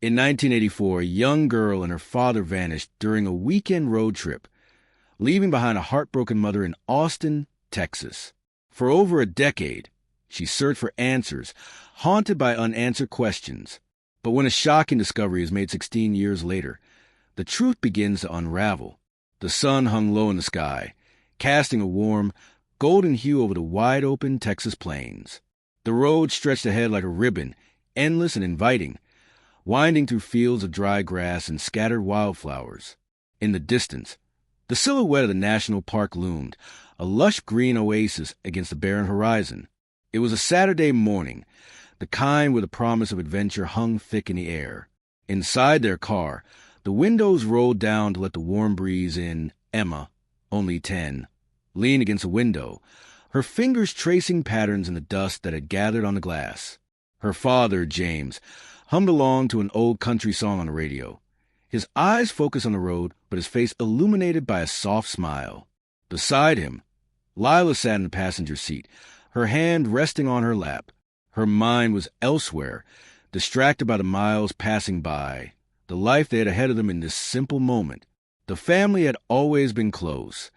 In 1984, a young girl and her father vanished during a weekend road trip, leaving behind a heartbroken mother in Austin, Texas. For over a decade, she searched for answers, haunted by unanswered questions. But when a shocking discovery is made 16 years later, the truth begins to unravel. The sun hung low in the sky, casting a warm, golden hue over the wide-open Texas plains. The road stretched ahead like a ribbon, endless and inviting, winding through fields of dry grass and scattered wildflowers. In the distance, the silhouette of the national park loomed, a lush green oasis against the barren horizon. It was a Saturday morning, the kind where the promise of adventure hung thick in the air. Inside their car, the windows rolled down to let the warm breeze in. Emma, only 10, leaned against a window, her fingers tracing patterns in the dust that had gathered on the glass. Her father, James, hummed along to an old country song on the radio. His eyes focused on the road, but his face illuminated by a soft smile. Beside him, Lila sat in the passenger seat, her hand resting on her lap. Her mind was elsewhere, distracted by the miles passing by, the life they had ahead of them in this simple moment. The family had always been close,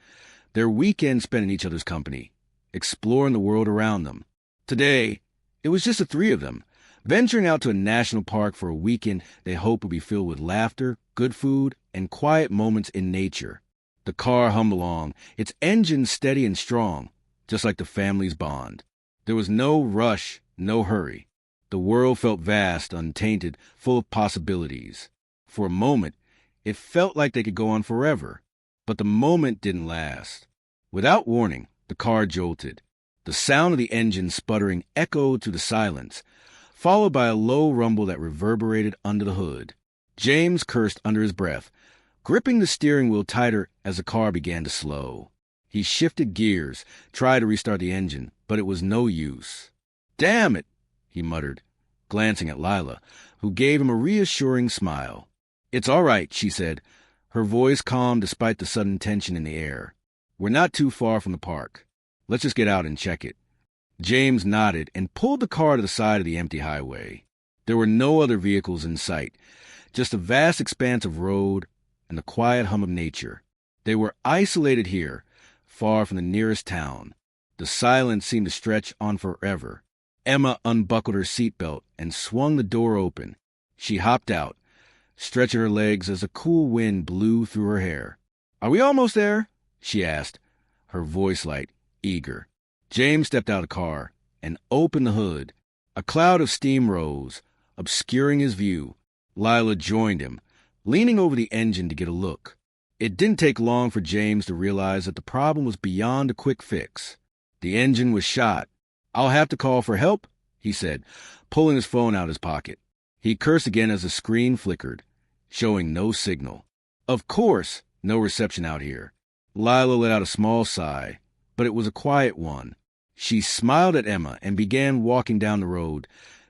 their weekends spent in each other's company, exploring the world around them. Today, it was just the three of them, venturing out to a national park for a weekend they hoped would be filled with laughter, good food, and quiet moments in nature. The car hummed along, its engine steady and strong, just like the family's bond. There was no rush, no hurry. The world felt vast, untainted, full of possibilities. For a moment, it felt like they could go on forever. But the moment didn't last. Without warning, the car jolted. The sound of the engine sputtering echoed through the silence, followed by a low rumble that reverberated under the hood. James cursed under his breath, gripping the steering wheel tighter as the car began to slow. He shifted gears, tried to restart the engine, but it was no use. "Damn it," he muttered, glancing at Lila, who gave him a reassuring smile. "It's all right," she said, her voice calm despite the sudden tension in the air. "We're not too far from the park. Let's just get out and check it." James nodded and pulled the car to the side of the empty highway. There were no other vehicles in sight, just a vast expanse of road and the quiet hum of nature. They were isolated here, far from the nearest town. The silence seemed to stretch on forever. Emma unbuckled her seatbelt and swung the door open. She hopped out, stretching her legs as a cool wind blew through her hair. "Are we almost there?" she asked, her voice light, eager. James stepped out of the car and opened the hood. A cloud of steam rose, obscuring his view. Lila joined him, leaning over the engine to get a look. It didn't take long for James to realize that the problem was beyond a quick fix. The engine was shot. "I'll have to call for help," he said, pulling his phone out of his pocket. He cursed again as the screen flickered, showing no signal. Of course, no reception out here. Lila let out a small sigh, but it was a quiet one. She smiled at Emma and began walking down the road,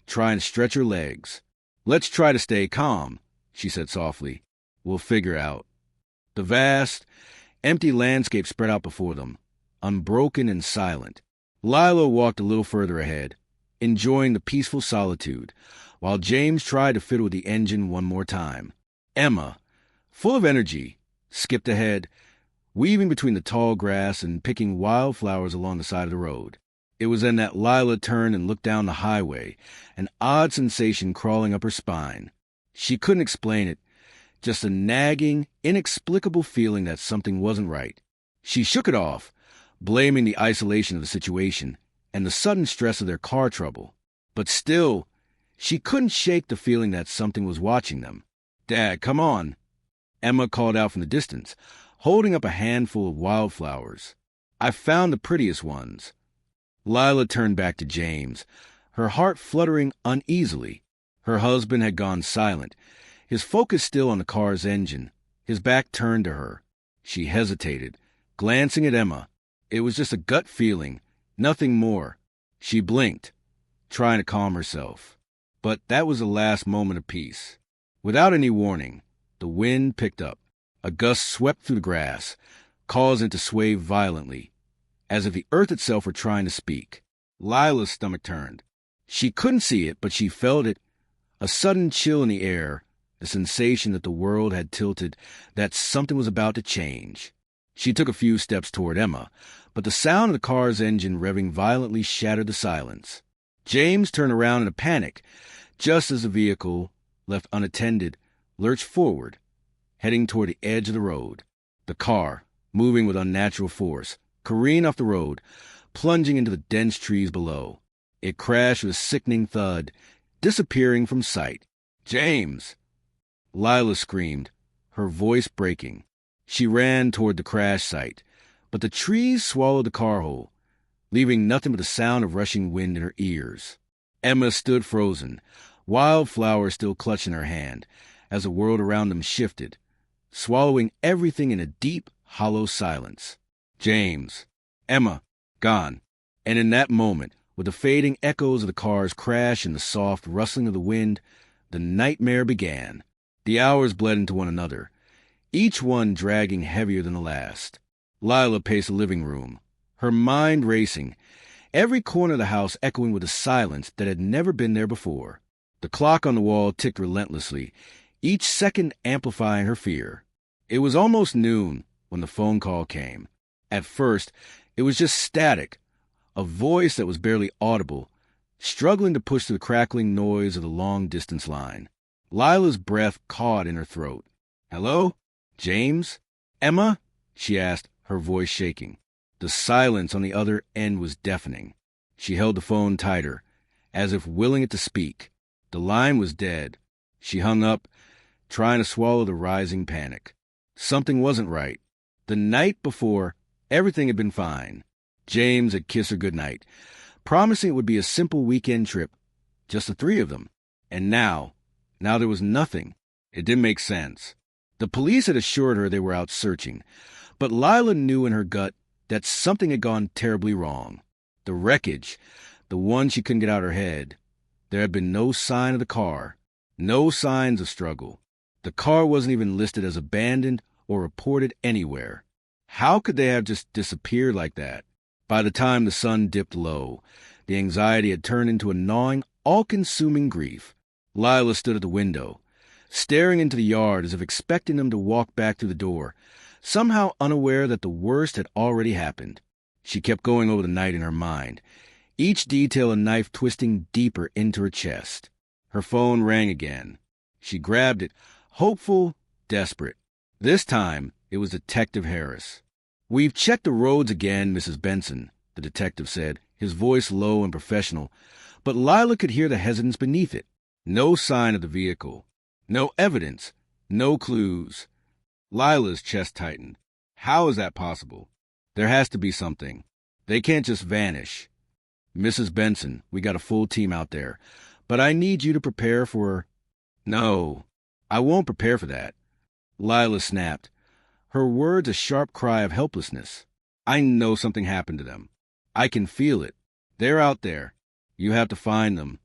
trying to stretch her legs. "Let's try to stay calm," she said softly. "We'll figure out." The vast, empty landscape spread out before them, unbroken and silent. Lila walked a little further ahead, enjoying the peaceful solitude, while James tried to fiddle with the engine one more time. Emma, full of energy, skipped ahead, weaving between the tall grass and picking wildflowers along the side of the road. It was then that Lila turned and looked down the highway, an odd sensation crawling up her spine. She couldn't explain it, just a nagging, inexplicable feeling that something wasn't right. She shook it off, blaming the isolation of the situation and the sudden stress of their car trouble. But still, she couldn't shake the feeling that something was watching them. "Dad, come on," Emma called out from the distance, holding up a handful of wildflowers. "I found the prettiest ones." Lila turned back to James, her heart fluttering uneasily. Her husband had gone silent, his focus still on the car's engine, his back turned to her. She hesitated, glancing at Emma. It was just a gut feeling, nothing more. She blinked, trying to calm herself. But that was the last moment of peace. Without any warning, the wind picked up. A gust swept through the grass, causing it to sway violently, as if the earth itself were trying to speak. Lila's stomach turned. She couldn't see it, but she felt it, a sudden chill in the air, the sensation that the world had tilted, that something was about to change. She took a few steps toward Emma, but the sound of the car's engine revving violently shattered the silence. James turned around in a panic, just as the vehicle, left unattended, lurched forward, heading toward the edge of the road. The car, moving with unnatural force, careened off the road, plunging into the dense trees below. It crashed with a sickening thud, disappearing from sight. "James!" Lila screamed, her voice breaking. She ran toward the crash site, but the trees swallowed the car whole, leaving nothing but the sound of rushing wind in her ears. Emma stood frozen, wildflowers still clutched in her hand, as the world around them shifted, swallowing everything in a deep, hollow silence. James, Emma, gone. And in that moment, with the fading echoes of the car's crash and the soft rustling of the wind, the nightmare began. The hours bled into one another, each one dragging heavier than the last. Lila paced the living room, her mind racing, every corner of the house echoing with a silence that had never been there before. The clock on the wall ticked relentlessly, each second amplifying her fear. It was almost noon when the phone call came. At first, it was just static, a voice that was barely audible, struggling to push through the crackling noise of the long-distance line. Lila's breath caught in her throat. "Hello? James? Emma?" she asked, her voice shaking. The silence on the other end was deafening. She held the phone tighter, as if willing it to speak. The line was dead. She hung up, trying to swallow the rising panic. Something wasn't right. The night before, everything had been fine. James had kissed her goodnight, promising it would be a simple weekend trip, just the three of them. And now there was nothing. It didn't make sense. The police had assured her they were out searching, but Lila knew in her gut that something had gone terribly wrong. The wreckage, the one she couldn't get out of her head. There had been no sign of the car, no signs of struggle. The car wasn't even listed as abandoned or reported anywhere. How could they have just disappeared like that? By the time the sun dipped low, the anxiety had turned into a gnawing, all-consuming grief. Lila stood at the window, staring into the yard as if expecting them to walk back through the door, somehow unaware that the worst had already happened. She kept going over the night in her mind, each detail a knife twisting deeper into her chest. Her phone rang again. She grabbed it, hopeful, desperate. This time, it was Detective Harris. "We've checked the roads again, Mrs. Benson," the detective said, his voice low and professional, but Lila could hear the hesitance beneath it. No sign of the vehicle. No evidence. No clues. Lila's chest tightened. How is that possible? There has to be something. They can't just vanish. "Mrs. Benson, we got a full team out there, but I need you to prepare for—" "No, I won't prepare for that." Lila snapped, her words a sharp cry of helplessness. "I know something happened to them. I can feel it. They're out there. You have to find them."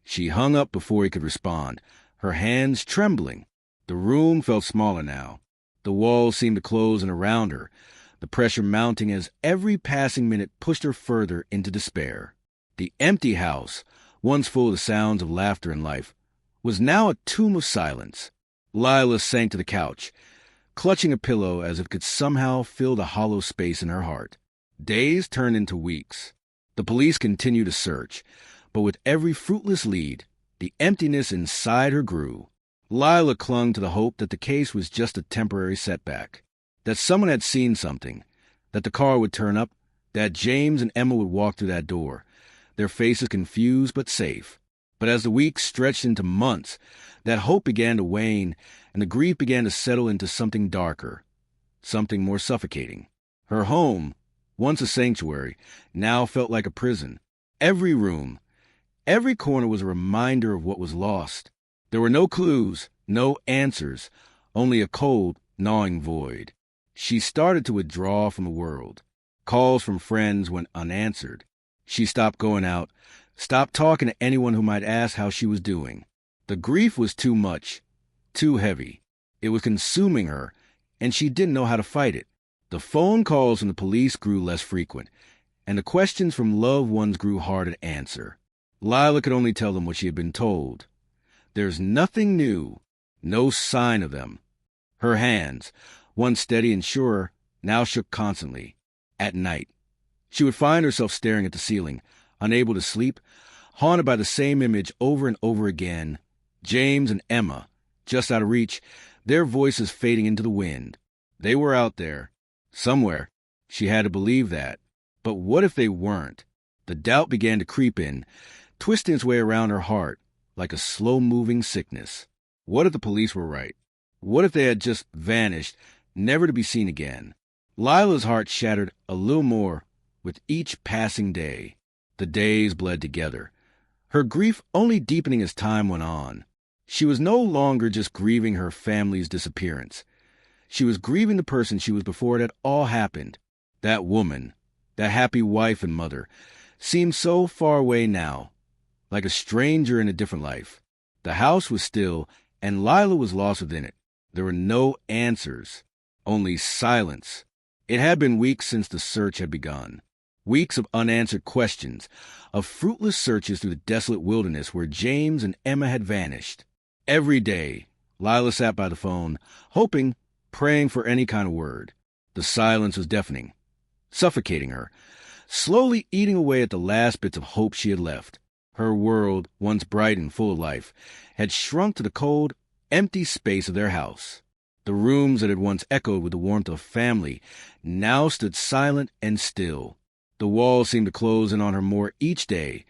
She hung up before he could respond, her hands trembling. The room felt smaller now. The walls seemed to close in around her, the pressure mounting as every passing minute pushed her further into despair. The empty house, once full of the sounds of laughter and life, was now a tomb of silence. Lila sank to the couch, clutching a pillow as if it could somehow fill the hollow space in her heart. Days turned into weeks. The police continued to search, but with every fruitless lead, the emptiness inside her grew. Lila clung to the hope that the case was just a temporary setback, that someone had seen something, that the car would turn up, that James and Emma would walk through that door, their faces confused but safe. But as the weeks stretched into months, that hope began to wane, and the grief began to settle into something darker, something more suffocating. Her home, once a sanctuary, now felt like a prison. Every room, every corner was a reminder of what was lost. There were no clues, no answers, only a cold, gnawing void. She started to withdraw from the world. Calls from friends went unanswered. She stopped going out, stopped talking to anyone who might ask how she was doing. The grief was too much, too heavy. It was consuming her, and she didn't know how to fight it. The phone calls from the police grew less frequent, and the questions from loved ones grew harder to answer. Lila could only tell them what she had been told. "There's nothing new. No sign of them. Her hands, once steady and sure, now shook constantly. At night, she would find herself staring at the ceiling, unable to sleep, haunted by the same image over and over again. James and Emma, just out of reach, their voices fading into the wind. They were out there. Somewhere. She had to believe that. But what if they weren't? The doubt began to creep in, twisting its way around her heart like a slow-moving sickness. What if the police were right? What if they had just vanished, never to be seen again? Lila's heart shattered a little more with each passing day. The days bled together, her grief only deepening as time went on. She was no longer just grieving her family's disappearance. She was grieving the person she was before it had all happened. That woman, that happy wife and mother, seemed so far away now, like a stranger in a different life. The house was still, and Lila was lost within it. There were no answers, only silence. It had been weeks since the search had begun. Weeks of unanswered questions, of fruitless searches through the desolate wilderness where James and Emma had vanished. Every day, Lila sat by the phone, hoping, praying for any kind of word. The silence was deafening, suffocating her, slowly eating away at the last bits of hope she had left. Her world, once bright and full of life, had shrunk to the cold, empty space of their house. The rooms that had once echoed with the warmth of family now stood silent and still. The walls seemed to close in on her more each day,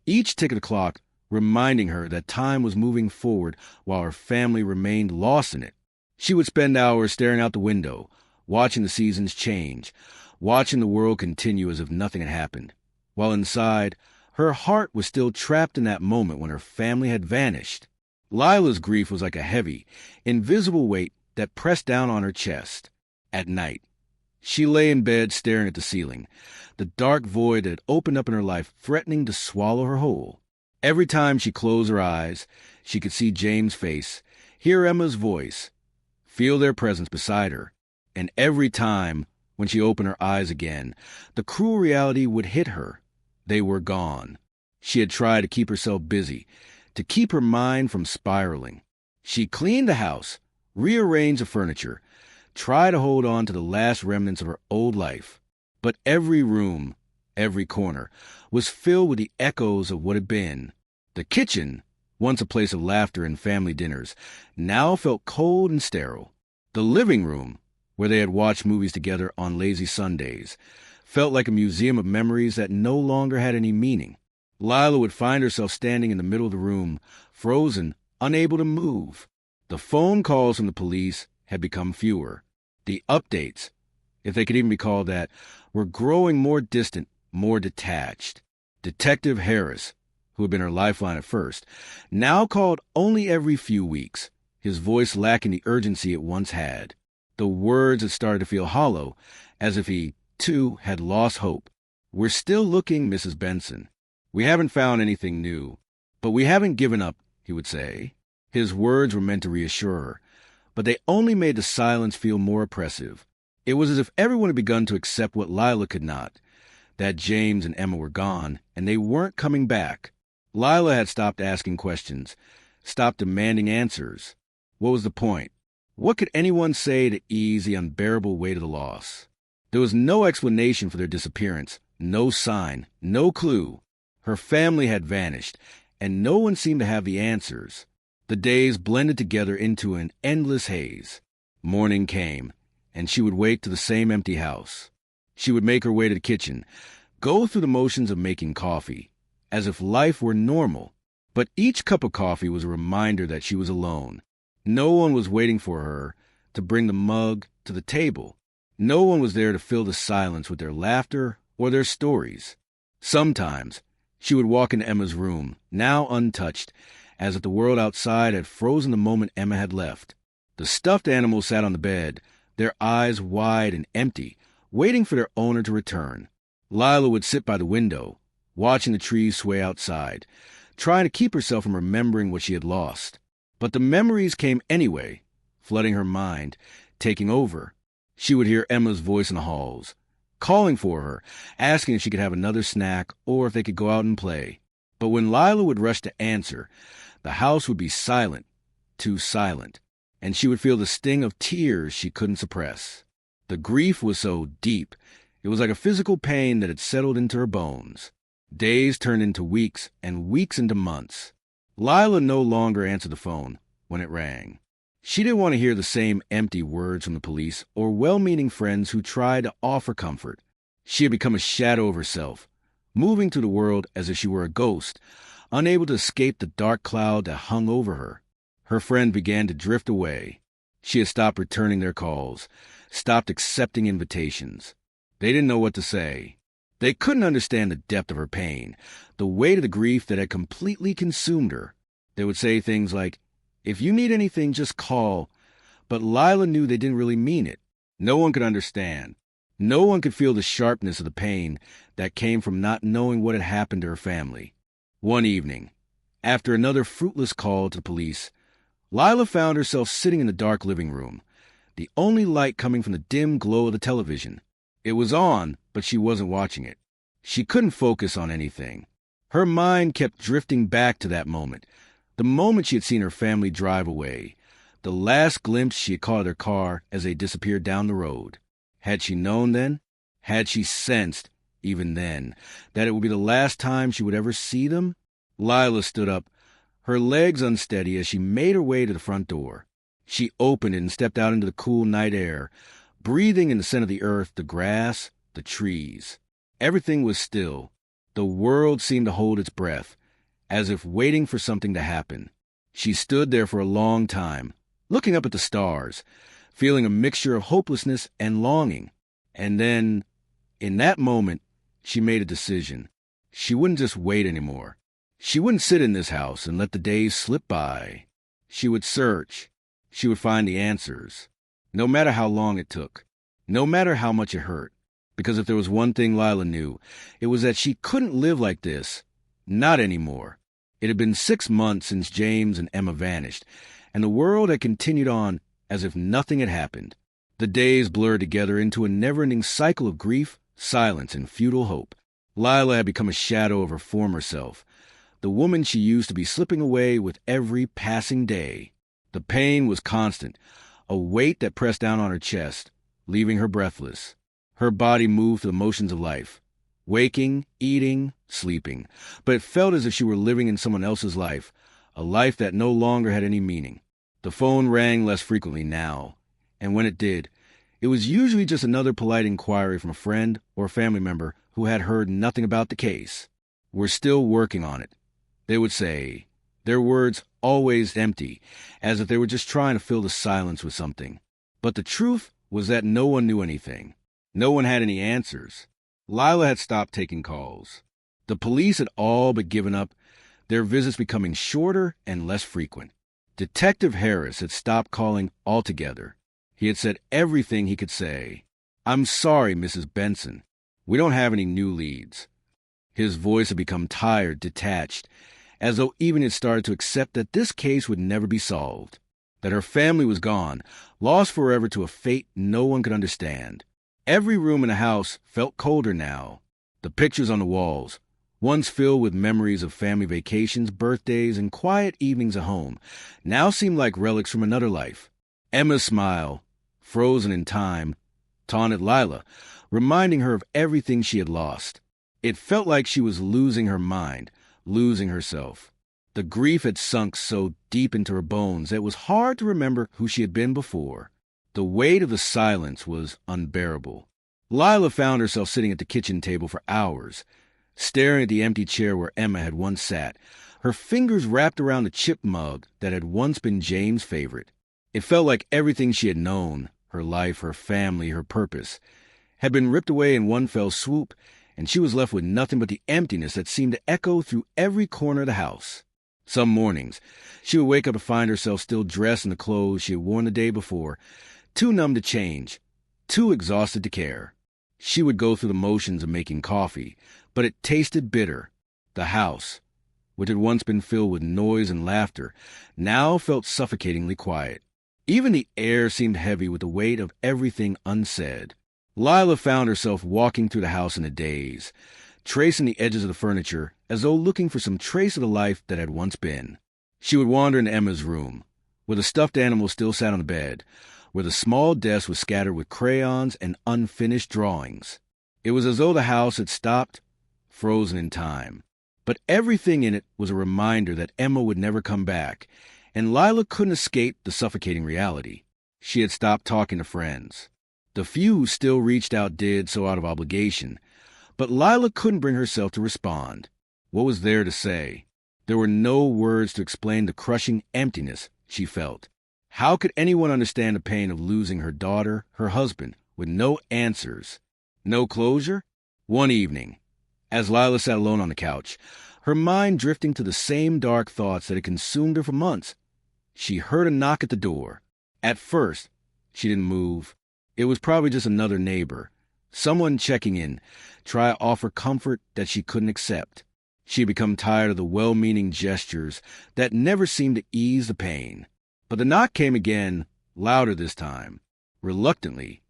each tick of the clock reminding her that time was moving forward while her family remained lost in it. She would spend hours staring out the window, watching the seasons change, watching the world continue as if nothing had happened, while inside, her heart was still trapped in that moment when her family had vanished. Lila's grief was like a heavy, invisible weight that pressed down on her chest. At night, she lay in bed staring at the ceiling, the dark void that had opened up in her life threatening to swallow her whole. Every time she closed her eyes, she could see James' face, hear Emma's voice, feel their presence beside her. And every time, when she opened her eyes again, the cruel reality would hit her. They were gone. She had tried to keep herself busy, to keep her mind from spiraling. She cleaned the house, rearranged the furniture, tried to hold on to the last remnants of her old life. But every room, every corner, was filled with the echoes of what had been. The kitchen, once a place of laughter and family dinners, now felt cold and sterile. The living room, where they had watched movies together on lazy Sundays, felt like a museum of memories that no longer had any meaning. Lila would find herself standing in the middle of the room, frozen, unable to move. The phone calls from the police had become fewer. The updates, if they could even be called that, were growing more distant, more detached. Detective Harris, who had been her lifeline at first, now called only every few weeks, his voice lacking the urgency it once had. The words had started to feel hollow, as if he, too, had lost hope. "We're still looking, Mrs. Benson. We haven't found anything new, but we haven't given up," he would say. His words were meant to reassure her, but they only made the silence feel more oppressive. It was as if everyone had begun to accept what Lila could not, that James and Emma were gone, and they weren't coming back. Lila had stopped asking questions, stopped demanding answers. What was the point? What could anyone say to ease the unbearable weight of the loss? There was no explanation for their disappearance, no sign, no clue. Her family had vanished, and no one seemed to have the answers. The days blended together into an endless haze. Morning came, and she would wake to the same empty house. She would make her way to the kitchen, go through the motions of making coffee, as if life were normal. But each cup of coffee was a reminder that she was alone. No one was waiting for her to bring the mug to the table. No one was there to fill the silence with their laughter or their stories. Sometimes she would walk into Emma's room, now untouched, as if the world outside had frozen the moment Emma had left. The stuffed animals sat on the bed, their eyes wide and empty, waiting for their owner to return. Lila would sit by the window, watching the trees sway outside, trying to keep herself from remembering what she had lost. But the memories came anyway, flooding her mind, taking over. She would hear Emma's voice in the halls, calling for her, asking if she could have another snack or if they could go out and play. But when Lila would rush to answer, the house would be silent, too silent, and she would feel the sting of tears she couldn't suppress. The grief was so deep, it was like a physical pain that had settled into her bones. Days turned into weeks, and weeks into months. Lila no longer answered the phone when it rang. She didn't want to hear the same empty words from the police or well-meaning friends who tried to offer comfort. She had become a shadow of herself, moving through the world as if she were a ghost, unable to escape the dark cloud that hung over her. Her friend began to drift away. She had stopped returning their calls, stopped accepting invitations. They didn't know what to say. They couldn't understand the depth of her pain, the weight of the grief that had completely consumed her. They would say things like, "If you need anything, just call." But Lila knew they didn't really mean it. No one could understand. No one could feel the sharpness of the pain that came from not knowing what had happened to her family. One evening, after another fruitless call to the police, Lila found herself sitting in the dark living room, the only light coming from the dim glow of the television. It was on, but she wasn't watching it. She couldn't focus on anything. Her mind kept drifting back to that moment, the moment she had seen her family drive away, the last glimpse she had caught of their car as they disappeared down the road. Had she known then? Had she sensed, even then, that it would be the last time she would ever see them? Lila stood up, her legs unsteady as she made her way to the front door. She opened it and stepped out into the cool night air, breathing in the scent of the earth, the grass, the trees. Everything was still. The world seemed to hold its breath, as if waiting for something to happen. She stood there for a long time, looking up at the stars, feeling a mixture of hopelessness and longing. And then, in that moment, she made a decision. She wouldn't just wait anymore. She wouldn't sit in this house and let the days slip by. She would search. She would find the answers, no matter how long it took, no matter how much it hurt. Because if there was one thing Lila knew, it was that she couldn't live like this. Not anymore. It had been 6 months since James and Emma vanished, and the world had continued on as if nothing had happened. The days blurred together into a never-ending cycle of grief, silence, and futile hope. Lila had become a shadow of her former self, the woman she used to be slipping away with every passing day. The pain was constant, a weight that pressed down on her chest, leaving her breathless. Her body moved through the motions of life, waking, eating, sleeping, but it felt as if she were living in someone else's life, a life that no longer had any meaning. The phone rang less frequently now, and when it did, it was usually just another polite inquiry from a friend or a family member who had heard nothing about the case. "We're still working on it," they would say, their words always empty, as if they were just trying to fill the silence with something. But the truth was that no one knew anything. No one had any answers. Lila had stopped taking calls. The police had all but given up, their visits becoming shorter and less frequent. Detective Harris had stopped calling altogether. He had said everything he could say. "I'm sorry, Mrs. Benson. We don't have any new leads." His voice had become tired, detached, as though even he had started to accept that this case would never be solved, that her family was gone, lost forever to a fate no one could understand. Every room in the house felt colder now. The pictures on the walls, once filled with memories of family vacations, birthdays, and quiet evenings at home, now seemed like relics from another life. Emma's smile, frozen in time, taunted Lila, reminding her of everything she had lost. It felt like she was losing her mind, losing herself. The grief had sunk so deep into her bones that it was hard to remember who she had been before. The weight of the silence was unbearable. Lila found herself sitting at the kitchen table for hours, staring at the empty chair where Emma had once sat, her fingers wrapped around the chipped mug that had once been James' favorite. It felt like everything she had known, her life, her family, her purpose, had been ripped away in one fell swoop, and she was left with nothing but the emptiness that seemed to echo through every corner of the house. Some mornings, she would wake up to find herself still dressed in the clothes she had worn the day before, too numb to change, too exhausted to care. She would go through the motions of making coffee, but it tasted bitter. The house, which had once been filled with noise and laughter, now felt suffocatingly quiet. Even the air seemed heavy with the weight of everything unsaid. Lila found herself walking through the house in a daze, tracing the edges of the furniture as though looking for some trace of the life that had once been. She would wander into Emma's room, where the stuffed animal still sat on the bed, where the small desk was scattered with crayons and unfinished drawings. It was as though the house had stopped, frozen in time. But everything in it was a reminder that Emma would never come back, and Lila couldn't escape the suffocating reality. She had stopped talking to friends. The few who still reached out did so out of obligation, but Lila couldn't bring herself to respond. What was there to say? There were no words to explain the crushing emptiness she felt. How could anyone understand the pain of losing her daughter, her husband, with no answers, no closure? One evening, as Lila sat alone on the couch, her mind drifting to the same dark thoughts that had consumed her for months, she heard a knock at the door. At first, she didn't move. It was probably just another neighbor, someone checking in, try to offer comfort that she couldn't accept. She had become tired of the well-meaning gestures that never seemed to ease the pain. But the knock came again, louder this time. Reluctantly,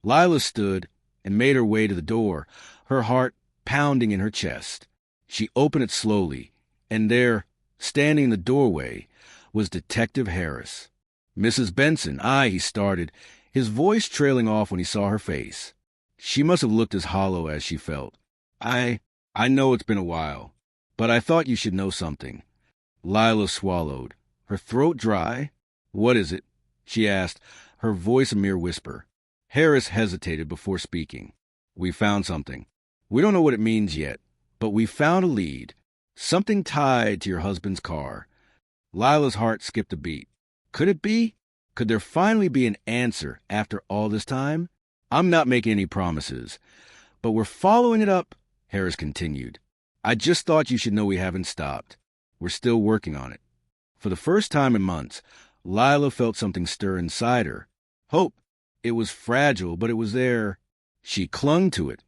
Lila stood and made her way to the door, her heart pounding in her chest. She opened it slowly, and there, standing in the doorway, was Detective Harris. "Mrs. Benson, he started, his voice trailing off when he saw her face. She must have looked as hollow as she felt. I know it's been a while, but I thought you should know something." Lila swallowed, her throat dry. "What is it?" she asked, her voice a mere whisper. Harris hesitated before speaking. "We found something. We don't know what it means yet, but we found a lead. Something tied to your husband's car." Lila's heart skipped a beat. Could it be? Could there finally be an answer after all this time? "I'm not making any promises, but we're following it up," Harris continued. "I just thought you should know we haven't stopped. We're still working on it." For the first time in months, Lila felt something stir inside her. Hope. It was fragile, but it was there. She clung to it,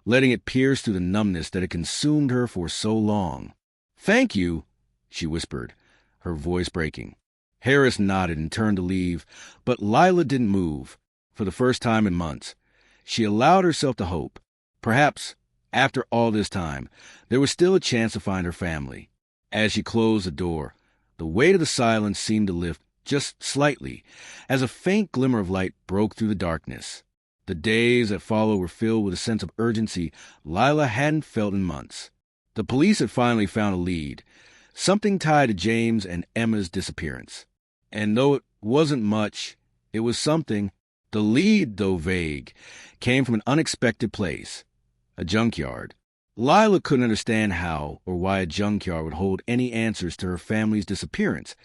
letting it pierce through the numbness that had consumed her for so long. "Thank you," she whispered, her voice breaking. Harris nodded and turned to leave, but Lila didn't move. For the first time in months, she allowed herself to hope. Perhaps, after all this time, there was still a chance to find her family. As she closed the door, the weight of the silence seemed to lift just slightly, as a faint glimmer of light broke through the darkness. The days that followed were filled with a sense of urgency Lila hadn't felt in months. The police had finally found a lead, something tied to James and Emma's disappearance. And though it wasn't much, it was something. The lead, though vague, came from an unexpected place, a junkyard. Lila couldn't understand how or why a junkyard would hold any answers to her family's disappearance,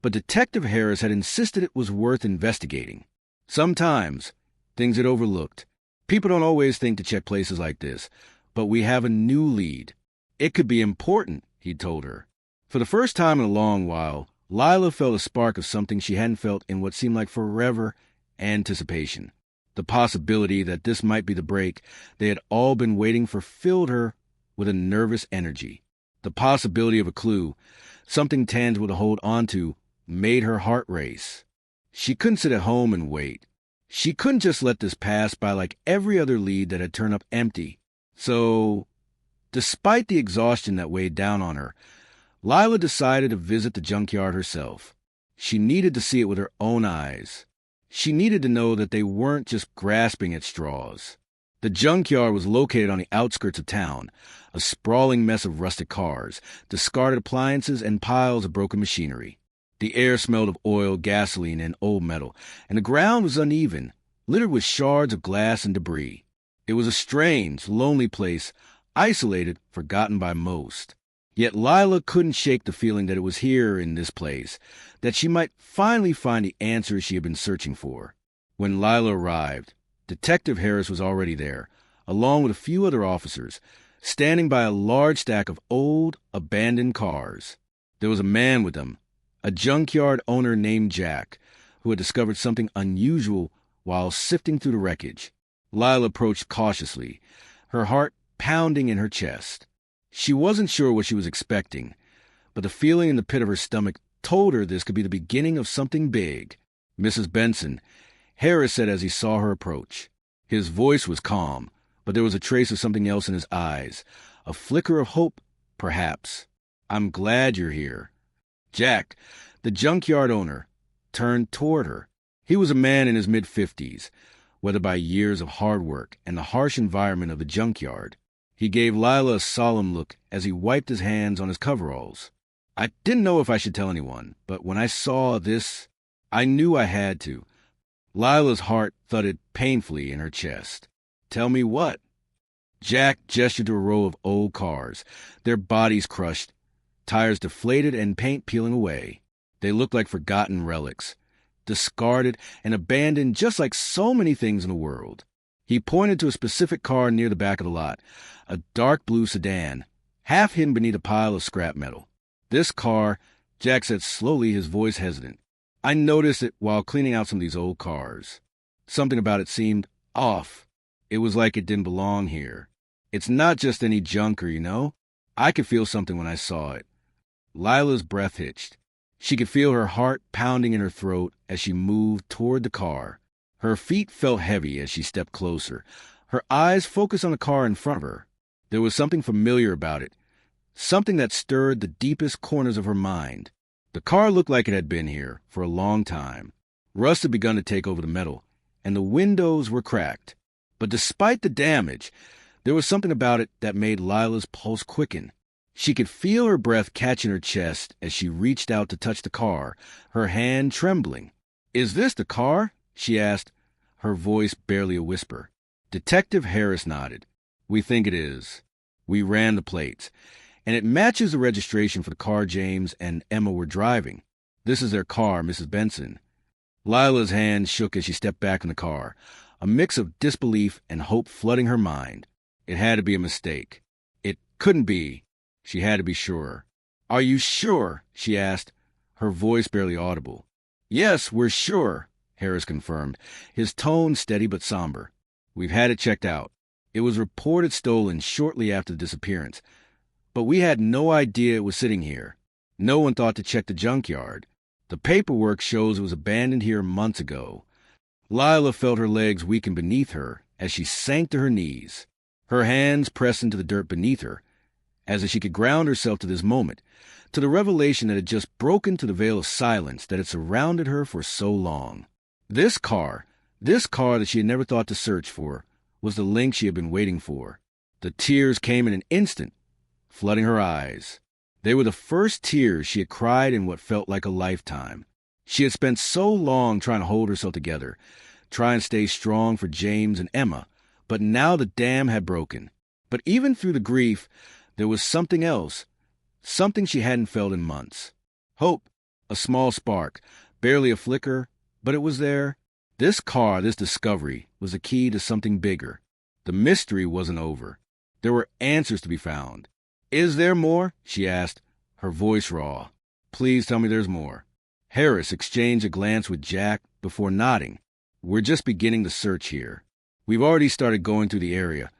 but Detective Harris had insisted it was worth investigating. Sometimes, things get overlooked. People don't always think to check places like this, but we have a new lead. It could be important, he told her. For the first time in a long while, Lila felt a spark of something she hadn't felt in what seemed like forever: anticipation. The possibility that this might be the break they had all been waiting for filled her with a nervous energy. The possibility of a clue, something tangible to hold on to, made her heart race. She couldn't sit at home and wait. She couldn't just let this pass by like every other lead that had turned up empty. So, despite the exhaustion that weighed down on her, Lila decided to visit the junkyard herself. She needed to see it with her own eyes. She needed to know that they weren't just grasping at straws. The junkyard was located on the outskirts of town, a sprawling mess of rusted cars, discarded appliances, and piles of broken machinery. The air smelled of oil, gasoline, and old metal, and the ground was uneven, littered with shards of glass and debris. It was a strange, lonely place, isolated, forgotten by most. Yet Lila couldn't shake the feeling that it was here in this place, that she might finally find the answers she had been searching for. When Lila arrived, Detective Harris was already there, along with a few other officers, standing by a large stack of old, abandoned cars. There was a man with them, a junkyard owner named Jack, who had discovered something unusual while sifting through the wreckage. Lila approached cautiously, her heart pounding in her chest. She wasn't sure what she was expecting, but the feeling in the pit of her stomach told her this could be the beginning of something big. "Mrs. Benson," Harris said as he saw her approach. His voice was calm, but there was a trace of something else in his eyes, a flicker of hope, perhaps. "I'm glad you're here." Jack, the junkyard owner, turned toward her. He was a man in his mid-50s, whether by years of hard work and the harsh environment of the junkyard. He gave Lila a solemn look as he wiped his hands on his coveralls. I didn't know if I should tell anyone, but when I saw this, I knew I had to. Lila's heart thudded painfully in her chest. Tell me what? Jack gestured to a row of old cars, their bodies crushed, tires deflated and paint peeling away. They looked like forgotten relics, discarded and abandoned just like so many things in the world. He pointed to a specific car near the back of the lot, a dark blue sedan, half hidden beneath a pile of scrap metal. This car, Jack said slowly, his voice hesitant. I noticed it while cleaning out some of these old cars. Something about it seemed off. It was like it didn't belong here. It's not just any junker, you know? I could feel something when I saw it. Lila's breath hitched. She could feel her heart pounding in her throat as she moved toward the car. Her feet felt heavy as she stepped closer. Her eyes focused on the car in front of her. There was something familiar about it, something that stirred the deepest corners of her mind. The car looked like it had been here for a long time. Rust had begun to take over the metal, and the windows were cracked. But despite the damage, there was something about it that made Lila's pulse quicken. She could feel her breath catch in her chest as she reached out to touch the car, her hand trembling. Is this the car? She asked, her voice barely a whisper. Detective Harris nodded. We think it is. We ran the plates, and it matches the registration for the car James and Emma were driving. This is their car, Mrs. Benson. Lila's hand shook as she stepped back in the car, a mix of disbelief and hope flooding her mind. It had to be a mistake. It couldn't be. She had to be sure. Are you sure? She asked, her voice barely audible. Yes, we're sure, Harris confirmed, his tone steady but somber. We've had it checked out. It was reported stolen shortly after the disappearance, but we had no idea it was sitting here. No one thought to check the junkyard. The paperwork shows it was abandoned here months ago. Lila felt her legs weaken beneath her as she sank to her knees. Her hands pressed into the dirt beneath her, as if she could ground herself to this moment, to the revelation that had just broken to the veil of silence that had surrounded her for so long. This car that she had never thought to search for, was the link she had been waiting for. The tears came in an instant, flooding her eyes. They were the first tears she had cried in what felt like a lifetime. She had spent so long trying to hold herself together, trying to stay strong for James and Emma, but now the dam had broken. But even through the grief, there was something else, something she hadn't felt in months. Hope, a small spark, barely a flicker, but it was there. This car, this discovery, was the key to something bigger. The mystery wasn't over. There were answers to be found. Is there more? She asked, her voice raw. Please tell me there's more. Harris exchanged a glance with Jack before nodding. We're just beginning the search here. We've already started going through the area,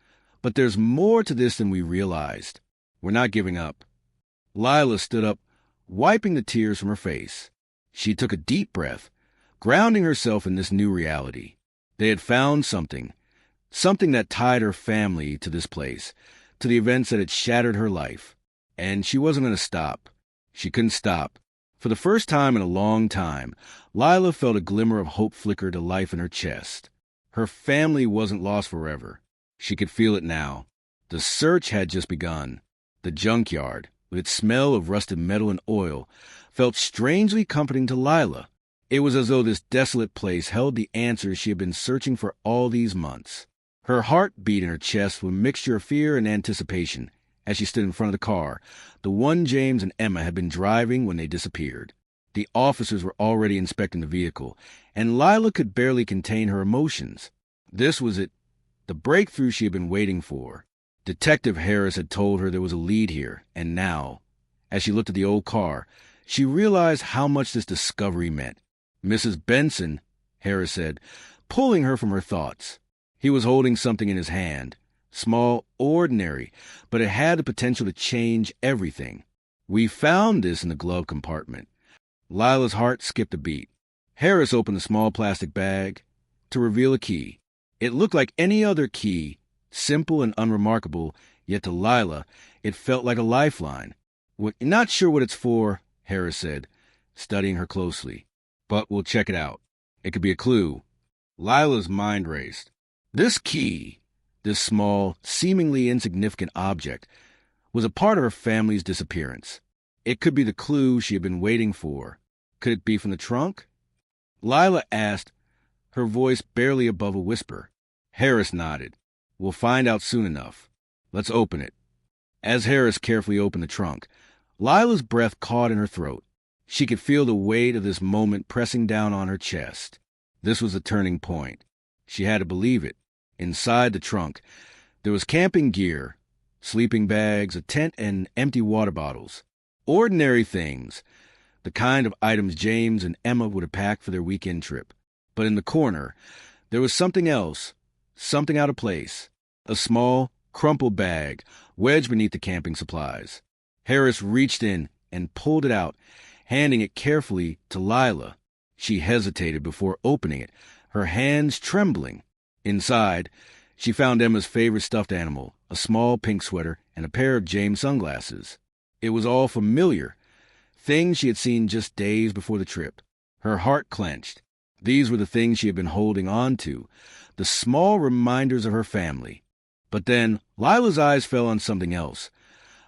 but there's more to this than we realized. We're not giving up. Lila stood up, wiping the tears from her face. She took a deep breath, grounding herself in this new reality. They had found something that tied her family to this place, to the events that had shattered her life. And she wasn't going to stop. She couldn't stop. For the first time in a long time, Lila felt a glimmer of hope flicker to life in her chest. Her family wasn't lost forever. She could feel it now. The search had just begun. The junkyard, with its smell of rusted metal and oil, felt strangely comforting to Lila. It was as though this desolate place held the answers she had been searching for all these months. Her heart beat in her chest with a mixture of fear and anticipation as she stood in front of the car, the one James and Emma had been driving when they disappeared. The officers were already inspecting the vehicle, and Lila could barely contain her emotions. This was it, the breakthrough she had been waiting for. Detective Harris had told her there was a lead here, and now, as she looked at the old car, she realized how much this discovery meant. Mrs. Benson, Harris said, pulling her from her thoughts. He was holding something in his hand, small, ordinary, but it had the potential to change everything. We found this in the glove compartment. Lila's heart skipped a beat. Harris opened a small plastic bag to reveal a key. It looked like any other key, simple and unremarkable, yet to Lila, it felt like a lifeline. We're not sure what it's for, Harris said, studying her closely. "But we'll check it out. It could be a clue." Lila's mind raced. This key, this small, seemingly insignificant object, was a part of her family's disappearance. It could be the clue she had been waiting for. Could it be from the trunk? Lila asked, her voice barely above a whisper. Harris nodded. "We'll find out soon enough. Let's open it." As Harris carefully opened the trunk, Lila's breath caught in her throat. She could feel the weight of this moment pressing down on her chest. This was a turning point. She had to believe it. Inside the trunk, there was camping gear, sleeping bags, a tent, and empty water bottles. Ordinary things, the kind of items James and Emma would have packed for their weekend trip. But in the corner, there was something else, something out of place. A small, crumpled bag wedged beneath the camping supplies. Harris reached in and pulled it out, handing it carefully to Lila. She hesitated before opening it, her hands trembling. Inside, she found Emma's favorite stuffed animal, a small pink sweater, and a pair of James sunglasses. It was all familiar, things she had seen just days before the trip. Her heart clenched. These were the things she had been holding on to, the small reminders of her family. But then Lila's eyes fell on something else,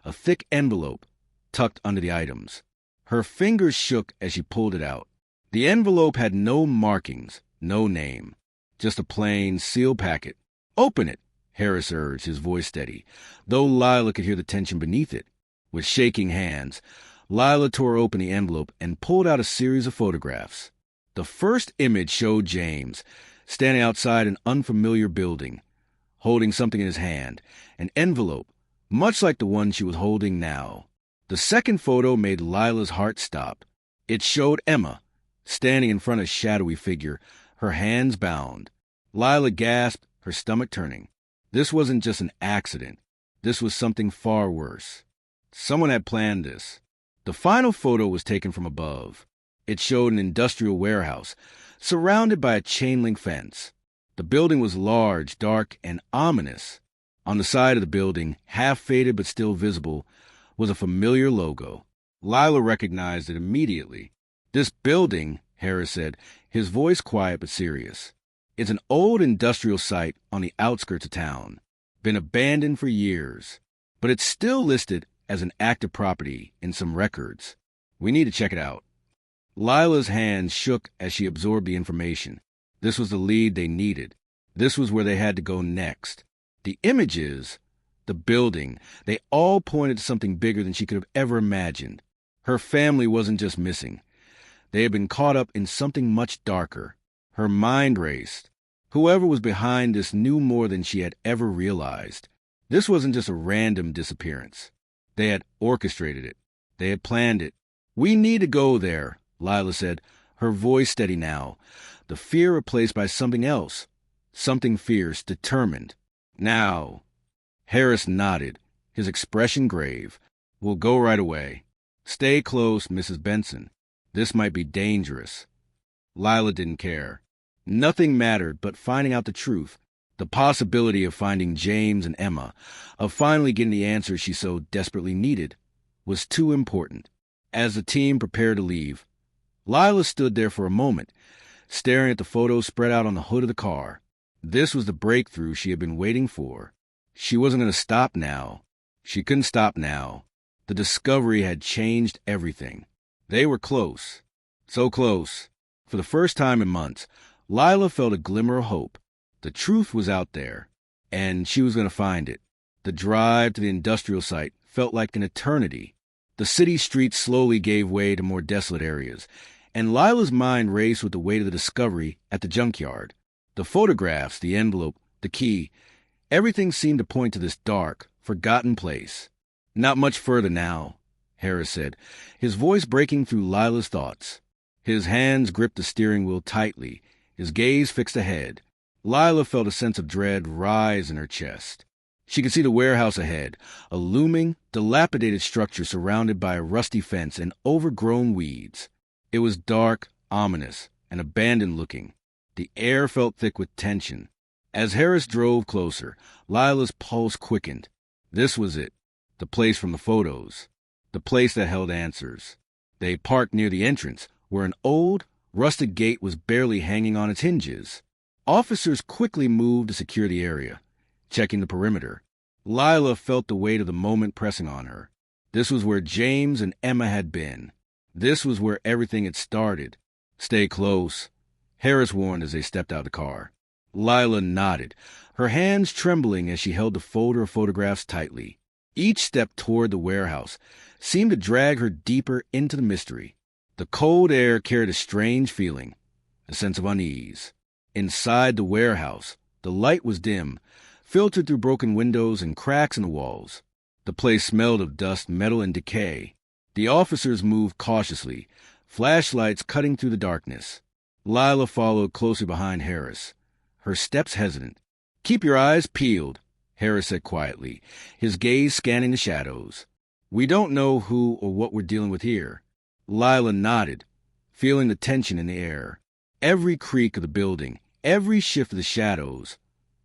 a thick envelope tucked under the items. Her fingers shook as she pulled it out. The envelope had no markings, no name, just a plain, sealed packet. "Open it," Harris urged, his voice steady, though Lila could hear the tension beneath it. With shaking hands, Lila tore open the envelope and pulled out a series of photographs. The first image showed James, standing outside an unfamiliar building, holding something in his hand, an envelope, much like the one she was holding now. The second photo made Lila's heart stop. It showed Emma, standing in front of a shadowy figure, her hands bound. Lila gasped, her stomach turning. This wasn't just an accident. This was something far worse. Someone had planned this. The final photo was taken from above. It showed an industrial warehouse, surrounded by a chain-link fence. The building was large, dark, and ominous. On the side of the building, half faded but still visible, was a familiar logo. Lila recognized it immediately. "This building," Harris said, his voice quiet but serious, "is an old industrial site on the outskirts of town. Been abandoned for years, but it's still listed as an active property in some records. We need to check it out." Lila's hands shook as she absorbed the information. This was the lead they needed. This was where they had to go next. The images, the building, they all pointed to something bigger than she could have ever imagined. Her family wasn't just missing. They had been caught up in something much darker. Her mind raced. Whoever was behind this knew more than she had ever realized. This wasn't just a random disappearance. They had orchestrated it. They had planned it. "We need to go there," Lila said, her voice steady now, the fear replaced by something else, something fierce, determined. "Now." Harris nodded, his expression grave. "We'll go right away. Stay close, Mrs. Benson. This might be dangerous." Lila didn't care. Nothing mattered but finding out the truth, the possibility of finding James and Emma, of finally getting the answers she so desperately needed, was too important. As the team prepared to leave, Lila stood there for a moment, staring at the photos spread out on the hood of the car. This was the breakthrough she had been waiting for. She wasn't going to stop now. She couldn't stop now. The discovery had changed everything. They were close. So close. For the first time in months, Lila felt a glimmer of hope. The truth was out there, and she was going to find it. The drive to the industrial site felt like an eternity. The city streets slowly gave way to more desolate areas, and Lila's mind raced with the weight of the discovery at the junkyard. The photographs, the envelope, the key, everything seemed to point to this dark, forgotten place. "Not much further now," Harris said, his voice breaking through Lila's thoughts. His hands gripped the steering wheel tightly, his gaze fixed ahead. Lila felt a sense of dread rise in her chest. She could see the warehouse ahead, a looming, dilapidated structure surrounded by a rusty fence and overgrown weeds. It was dark, ominous, and abandoned-looking. The air felt thick with tension. As Harris drove closer, Lila's pulse quickened. This was it, the place from the photos, the place that held answers. They parked near the entrance, where an old, rusted gate was barely hanging on its hinges. Officers quickly moved to secure the area, checking the perimeter. Lila felt the weight of the moment pressing on her. This was where James and Emma had been. This was where everything had started. "Stay close," Harris warned as they stepped out of the car. Lila nodded, her hands trembling as she held the folder of photographs tightly. Each step toward the warehouse seemed to drag her deeper into the mystery. The cold air carried a strange feeling, a sense of unease. Inside the warehouse, the light was dim, filtered through broken windows and cracks in the walls. The place smelled of dust, metal, and decay. The officers moved cautiously, flashlights cutting through the darkness. Lila followed closely behind Harris, her steps hesitant. "Keep your eyes peeled," Harris said quietly, his gaze scanning the shadows. "We don't know who or what we're dealing with here." Lila nodded, feeling the tension in the air. Every creak of the building, every shift of the shadows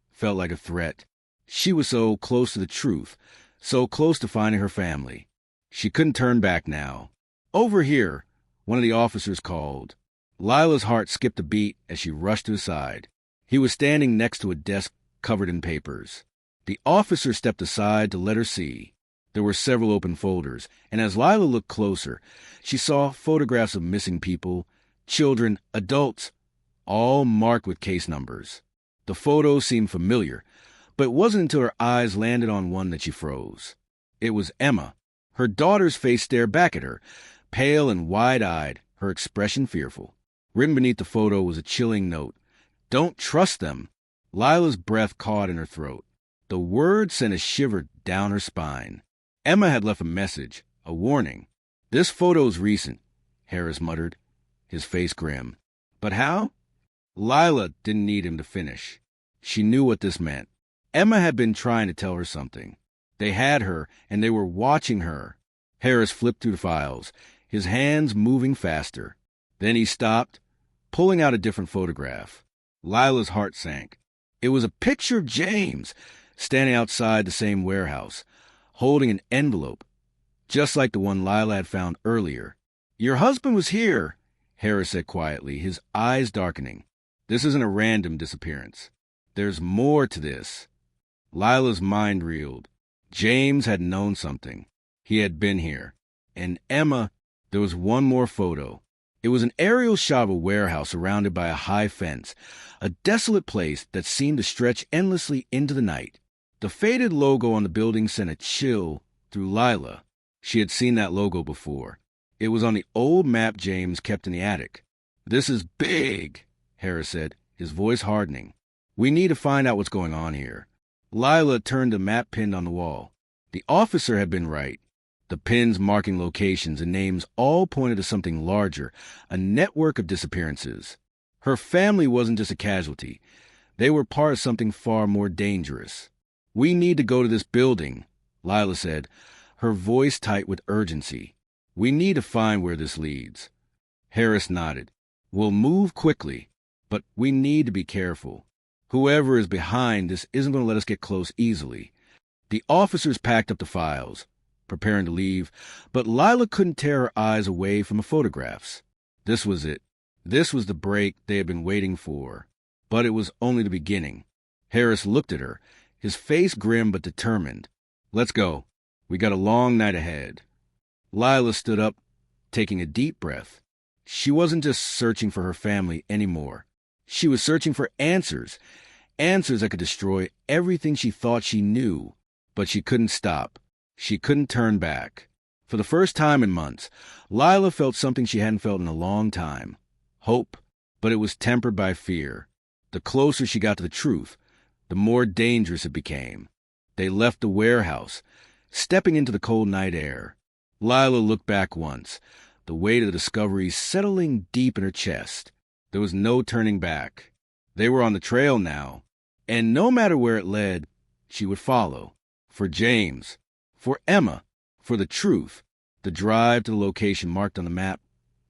felt like a threat. She was so close to the truth, so close to finding her family. She couldn't turn back now. "Over here," one of the officers called. Lila's heart skipped a beat as she rushed to his side. He was standing next to a desk covered in papers. The officer stepped aside to let her see. There were several open folders, and as Lila looked closer, she saw photographs of missing people, children, adults, all marked with case numbers. The photos seemed familiar, but it wasn't until her eyes landed on one that she froze. It was Emma. Her daughter's face stared back at her, pale and wide-eyed, her expression fearful. Written beneath the photo was a chilling note. "Don't trust them." Lila's breath caught in her throat. The word sent a shiver down her spine. Emma had left a message, a warning. "This photo's recent," Harris muttered, his face grim. "But how?" Lila didn't need him to finish. She knew what this meant. Emma had been trying to tell her something. They had her, and they were watching her. Harris flipped through the files, his hands moving faster. Then he stopped, pulling out a different photograph. Lila's heart sank. It was a picture of James, standing outside the same warehouse, holding an envelope, just like the one Lila had found earlier. "Your husband was here," Harris said quietly, his eyes darkening. "This isn't a random disappearance. There's more to this." Lila's mind reeled. James had known something. He had been here. And Emma, there was one more photo. It was an aerial shot of a warehouse surrounded by a high fence, a desolate place that seemed to stretch endlessly into the night. The faded logo on the building sent a chill through Lila. She had seen that logo before. It was on the old map James kept in the attic. "This is big," Harris said, his voice hardening. "We need to find out what's going on here." Lila turned the map pinned on the wall. The officer had been right. The pins marking locations and names all pointed to something larger, a network of disappearances. Her family wasn't just a casualty. They were part of something far more dangerous. "We need to go to this building," Lila said, her voice tight with urgency. "We need to find where this leads." Harris nodded. "We'll move quickly, but we need to be careful. Whoever is behind this isn't going to let us get close easily." The officers packed up the files, preparing to leave, but Lila couldn't tear her eyes away from the photographs. This was it. This was the break they had been waiting for. But it was only the beginning. Harris looked at her, his face grim but determined. "Let's go. We got a long night ahead." Lila stood up, taking a deep breath. She wasn't just searching for her family anymore. She was searching for answers, answers that could destroy everything she thought she knew. But she couldn't stop. She couldn't turn back. For the first time in months, Lila felt something she hadn't felt in a long time. Hope, but it was tempered by fear. The closer she got to the truth, the more dangerous it became. They left the warehouse, stepping into the cold night air. Lila looked back once, the weight of the discovery settling deep in her chest. There was no turning back. They were on the trail now, and no matter where it led, she would follow. For James, for Emma, for the truth. The drive to the location marked on the map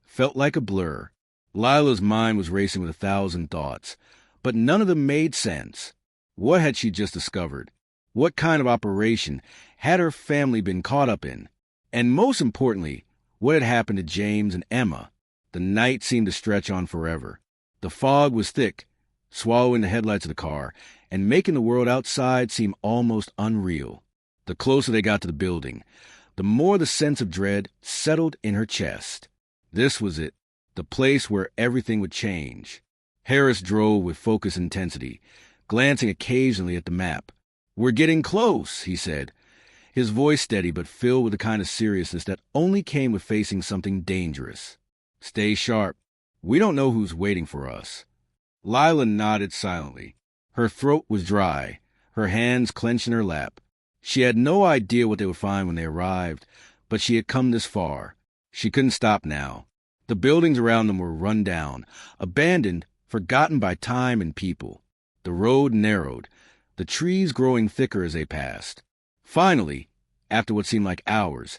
felt like a blur. Lila's mind was racing with 1,000 thoughts, but none of them made sense. What had she just discovered? What kind of operation had her family been caught up in? And most importantly, What had happened to James and Emma? The night seemed to stretch on forever. The fog was thick, swallowing the headlights of the car, and making the world outside seem almost unreal. The closer they got to the building, the more the sense of dread settled in her chest. This was it, the place where everything would change. Harris drove with focused intensity, glancing occasionally at the map. "We're getting close," he said, his voice steady but filled with the kind of seriousness that only came with facing something dangerous. "Stay sharp. We don't know who's waiting for us." Lila nodded silently. Her throat was dry, her hands clenched in her lap. She had no idea what they would find when they arrived, but she had come this far. She couldn't stop now. The buildings around them were run down, abandoned, forgotten by time and people. The road narrowed, the trees growing thicker as they passed. Finally, after what seemed like hours,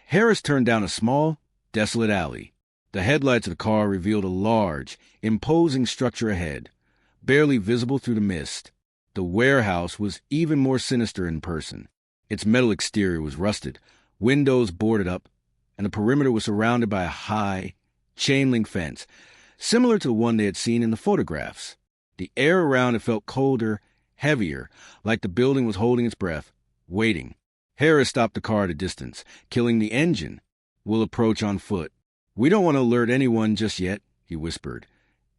Harris turned down a small, desolate alley. The headlights of the car revealed a large, imposing structure ahead, barely visible through the mist. The warehouse was even more sinister in person. Its metal exterior was rusted, windows boarded up, and the perimeter was surrounded by a high, chain-link fence, similar to the one they had seen in the photographs. The air around it felt colder, heavier, like the building was holding its breath, waiting. Harris stopped the car at a distance, killing the engine. "We'll approach on foot. We don't want to alert anyone just yet," he whispered,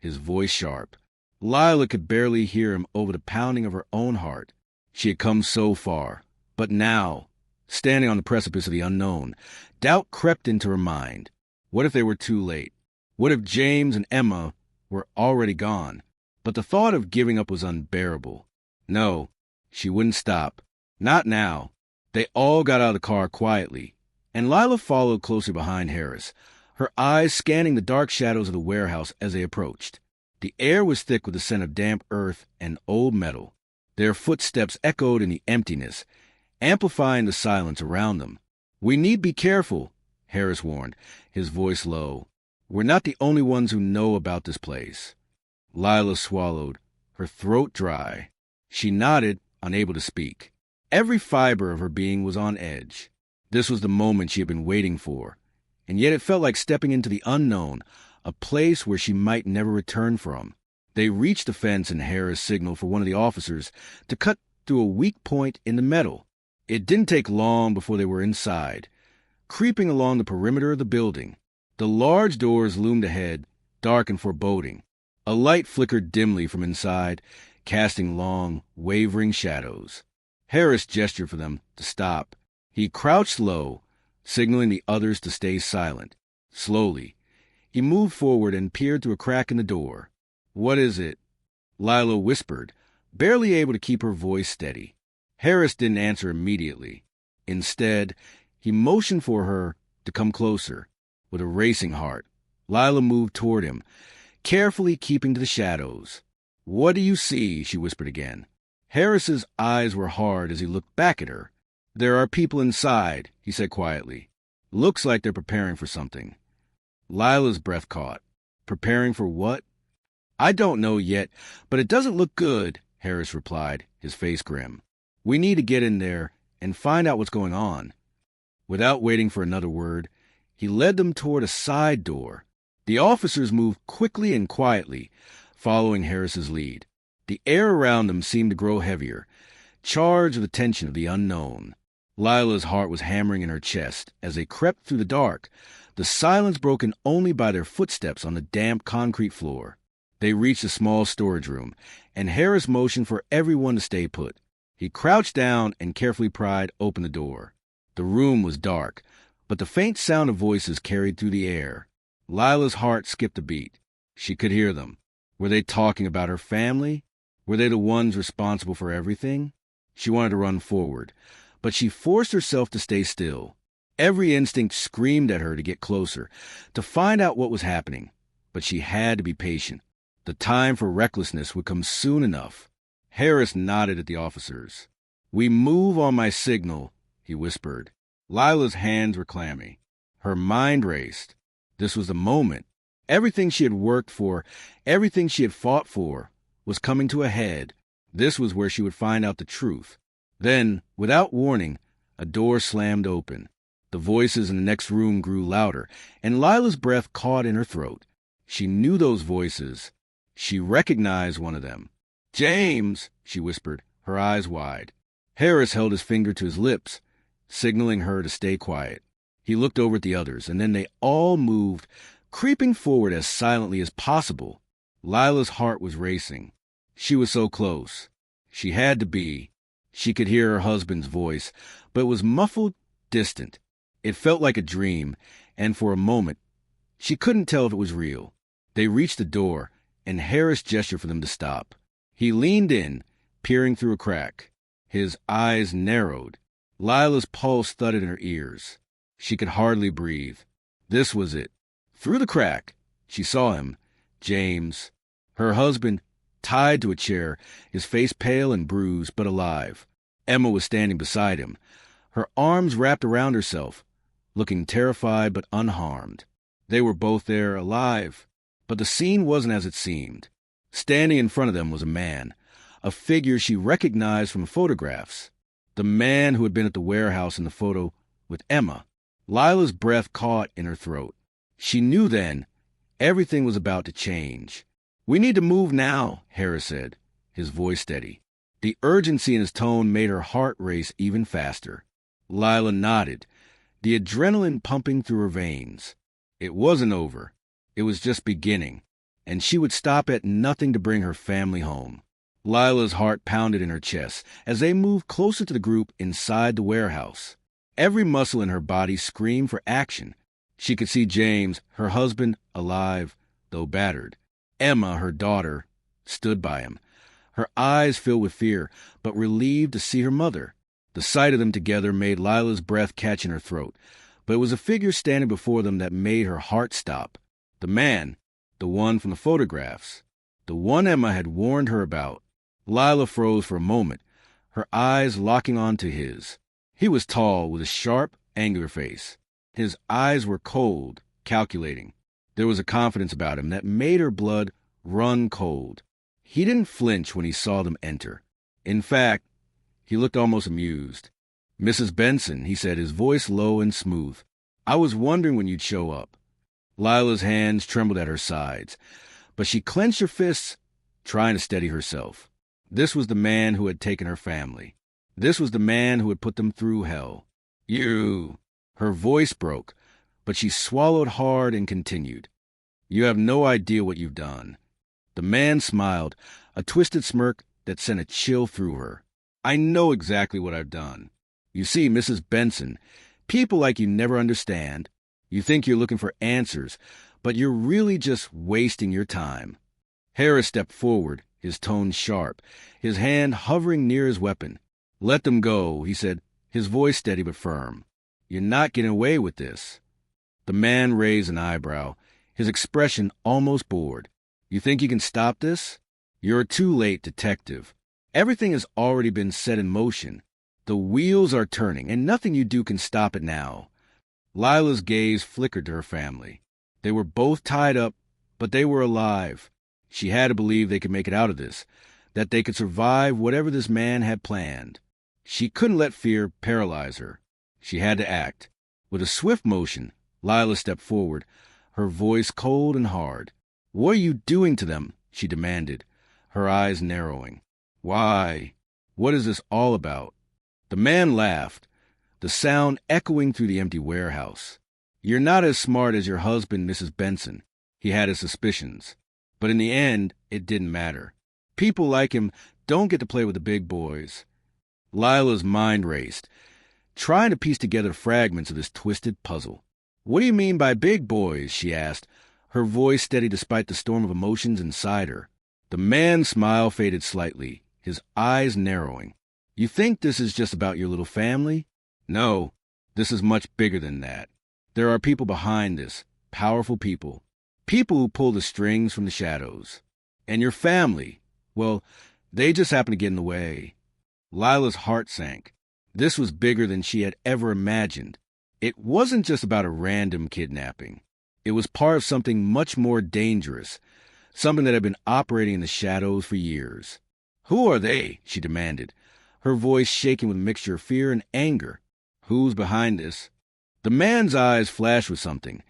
his voice sharp. Lila could barely hear him over the pounding of her own heart. She had come so far. But now, standing on the precipice of the unknown, doubt crept into her mind. What if they were too late? What if James and Emma were already gone? But the thought of giving up was unbearable. No, she wouldn't stop. Not now. They all got out of the car quietly, and Lila followed closely behind Harris, her eyes scanning the dark shadows of the warehouse as they approached. The air was thick with the scent of damp earth and old metal. Their footsteps echoed in the emptiness, amplifying the silence around them. "We need be careful," Harris warned, his voice low. "We're not the only ones who know about this place." Lila swallowed, her throat dry. She nodded, unable to speak. Every fiber of her being was on edge. This was the moment she had been waiting for, and yet it felt like stepping into the unknown, a place where she might never return from. They reached the fence, and Harris signaled for one of the officers to cut through a weak point in the metal. It didn't take long before they were inside, creeping along the perimeter of the building. The large doors loomed ahead, dark and foreboding. A light flickered dimly from inside, casting long, wavering shadows. Harris gestured for them to stop. He crouched low, signaling the others to stay silent. Slowly, he moved forward and peered through a crack in the door. "What is it?" Lila whispered, barely able to keep her voice steady. Harris didn't answer immediately. Instead, he motioned for her to come closer. With a racing heart, Lila moved toward him, carefully keeping to the shadows. "What do you see?" she whispered again. Harris's eyes were hard as he looked back at her. "There are people inside," he said quietly. "Looks like they're preparing for something." Lila's breath caught. "Preparing for what?" "I don't know yet, but it doesn't look good," Harris replied, his face grim. "We need to get in there and find out what's going on." Without waiting for another word, he led them toward a side door. The officers moved quickly and quietly, following Harris's lead. The air around them seemed to grow heavier, charged with the tension of the unknown. Lila's heart was hammering in her chest as they crept through the dark, the silence broken only by their footsteps on the damp concrete floor. They reached a small storage room, and Harris motioned for everyone to stay put. He crouched down and carefully pried open the door. The room was dark, but the faint sound of voices carried through the air. Lila's heart skipped a beat. She could hear them. Were they talking about her family? Were they the ones responsible for everything? She wanted to run forward, but she forced herself to stay still. Every instinct screamed at her to get closer, to find out what was happening. But she had to be patient. The time for recklessness would come soon enough. Harris nodded at the officers. "We move on my signal," he whispered. Lila's hands were clammy. Her mind raced. This was the moment. Everything she had worked for, everything she had fought for, was coming to a head. This was where she would find out the truth. Then, without warning, a door slammed open. The voices in the next room grew louder, and Lila's breath caught in her throat. She knew those voices. She recognized one of them. "James," she whispered, her eyes wide. Harris held his finger to his lips, signaling her to stay quiet. He looked over at the others, and then they all moved, creeping forward as silently as possible. Lila's heart was racing. She was so close. She had to be. She could hear her husband's voice, but it was muffled, distant. It felt like a dream, and for a moment, she couldn't tell if it was real. They reached the door, and Harris gestured for them to stop. He leaned in, peering through a crack. His eyes narrowed. Lila's pulse thudded in her ears. She could hardly breathe. This was it. Through the crack, she saw him, James, her husband, tied to a chair, his face pale and bruised, but alive. Emma was standing beside him, her arms wrapped around herself, looking terrified but unharmed. They were both there, alive, but the scene wasn't as it seemed. Standing in front of them was a man, a figure she recognized from photographs. The man who had been at the warehouse in the photo with Emma. Lila's breath caught in her throat. She knew then everything was about to change. "We need to move now," Harris said, his voice steady. The urgency in his tone made her heart race even faster. Lila nodded, the adrenaline pumping through her veins. It wasn't over. It was just beginning, and she would stop at nothing to bring her family home. Lila's heart pounded in her chest as they moved closer to the group inside the warehouse. Every muscle in her body screamed for action. She could see James, her husband, alive, though battered. Emma, her daughter, stood by him, her eyes filled with fear, but relieved to see her mother. The sight of them together made Lila's breath catch in her throat, but it was a figure standing before them that made her heart stop. The man, the one from the photographs, the one Emma had warned her about. Lila froze for a moment, her eyes locking onto his. He was tall, with a sharp, angular face. His eyes were cold, calculating. There was a confidence about him that made her blood run cold. He didn't flinch when he saw them enter. In fact, he looked almost amused. "Mrs. Benson," he said, his voice low and smooth. "I was wondering when you'd show up." Lila's hands trembled at her sides, but she clenched her fists, trying to steady herself. This was the man who had taken her family. This was the man who had put them through hell. "You..." Her voice broke, but she swallowed hard and continued. "You have no idea what you've done." The man smiled, a twisted smirk that sent a chill through her. "I know exactly what I've done. You see, Mrs. Benson, people like you never understand. You think you're looking for answers, but you're really just wasting your time." Harris stepped forward, his tone sharp, his hand hovering near his weapon. "Let them go," he said, his voice steady but firm. "You're not getting away with this." The man raised an eyebrow, his expression almost bored. "You think you can stop this? You're too late, detective. Everything has already been set in motion. The wheels are turning, and nothing you do can stop it now." Lila's gaze flickered to her family. They were both tied up, but they were alive. She had to believe they could make it out of this, that they could survive whatever this man had planned. She couldn't let fear paralyze her. She had to act. With a swift motion, Lila stepped forward, her voice cold and hard. "What are you doing to them?" she demanded, her eyes narrowing. "Why? What is this all about?" The man laughed, the sound echoing through the empty warehouse. "You're not as smart as your husband, Mrs. Benson." He had his suspicions. But in the end, it didn't matter. People like him don't get to play with the big boys. Lila's mind raced, trying to piece together fragments of this twisted puzzle. "What do you mean by big boys?" she asked, her voice steady despite the storm of emotions inside her. The man's smile faded slightly, his eyes narrowing. "You think this is just about your little family? No, this is much bigger than that. There are people behind this, powerful people. People who pull the strings from the shadows. And your family, well, they just happen to get in the way." Lila's heart sank. This was bigger than she had ever imagined. It wasn't just about a random kidnapping. It was part of something much more dangerous, something that had been operating in the shadows for years. "Who are they?" she demanded, her voice shaking with a mixture of fear and anger. "Who's behind this?" The man's eyes flashed with something,